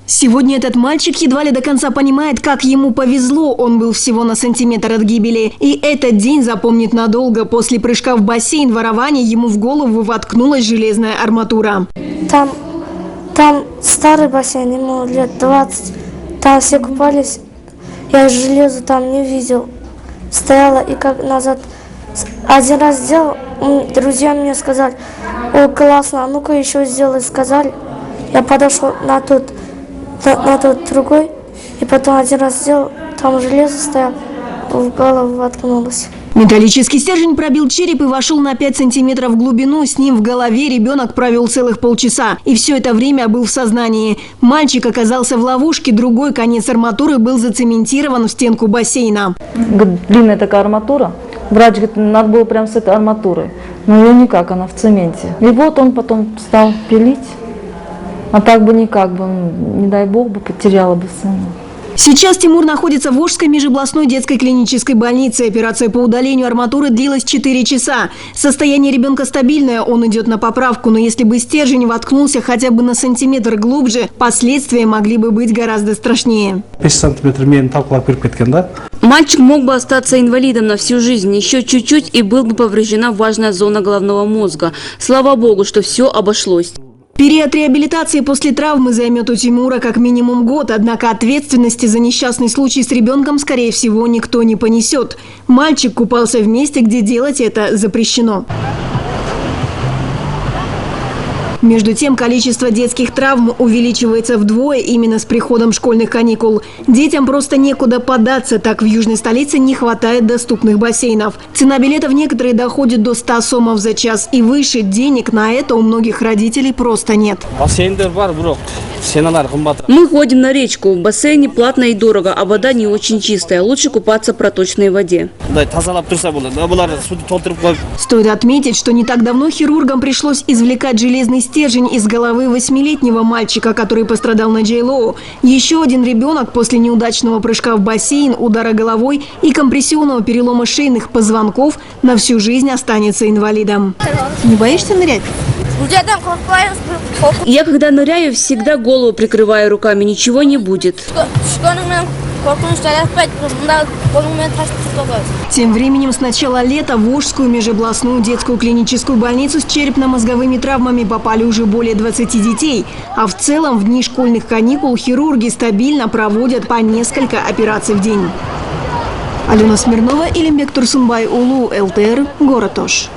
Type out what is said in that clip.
Сегодня этот мальчик едва ли до конца понимает, как ему повезло. Он был всего на сантиметр от гибели. И этот день запомнит надолго. После прыжка в бассейн в Араване ему в голову воткнулась железная арматура. Там старый бассейн, ему лет 20. Там все купались. Я железо там не видел. Стояла и как назад. Один раз сделал, друзья мне сказали: о, классно, а ну-ка еще сделай, сказали. Я подошел на тот другой, и потом один раз сделал, там железо стояло, в голову воткнулось. Металлический стержень пробил череп и вошел на 5 сантиметров в глубину. С ним в голове ребенок провел целых полчаса. И все это время был в сознании. Мальчик оказался в ловушке. Другой конец арматуры был зацементирован в стенку бассейна. Длинная такая арматура. Врач говорит, надо было прям с этой арматурой. Но ее никак, она в цементе. И вот он потом стал пилить. А так бы никак бы, не дай бог, бы потеряла бы сына. Сейчас Тимур находится в Волжской межобластной детской клинической больнице. Операция по удалению арматуры длилась 4 часа. Состояние ребенка стабильное, он идет на поправку. Но если бы стержень воткнулся хотя бы на сантиметр глубже, последствия могли бы быть гораздо страшнее. 5 сантиметров мен талқылап беріп кеткен, да? Мальчик мог бы остаться инвалидом на всю жизнь. Еще чуть-чуть и был бы повреждена важная зона головного мозга. Слава богу, что все обошлось. Период реабилитации после травмы займет у Тимура как минимум год, однако ответственности за несчастный случай с ребенком, скорее всего, никто не понесет. Мальчик купался в месте, где делать это запрещено. Между тем, количество детских травм увеличивается вдвое именно с приходом школьных каникул. Детям просто некуда податься, так в южной столице не хватает доступных бассейнов. Цена билетов некоторые доходит до 100 сомов за час и выше. Денег на это у многих родителей просто нет. Мы ходим на речку. В бассейне платно и дорого, а вода не очень чистая. Лучше купаться в проточной воде. Стоит отметить, что не так давно хирургам пришлось извлекать железный стержень из головы 8-летнего мальчика, который пострадал на Джейлоу. Еще один ребенок после неудачного прыжка в бассейн, удара головой и компрессионного перелома шейных позвонков на всю жизнь останется инвалидом. Не боишься нырять? Я, когда ныряю, всегда голову прикрываю руками, ничего не будет. Тем временем с начала лета в Волжскую межобластную детскую клиническую больницу с черепно-мозговыми травмами попали уже более 20 детей. А в целом в дни школьных каникул хирурги стабильно проводят по несколько операций в день. Алена Смирнова, Илимбек Турсунбай, Улу, ЛТР, город Ош.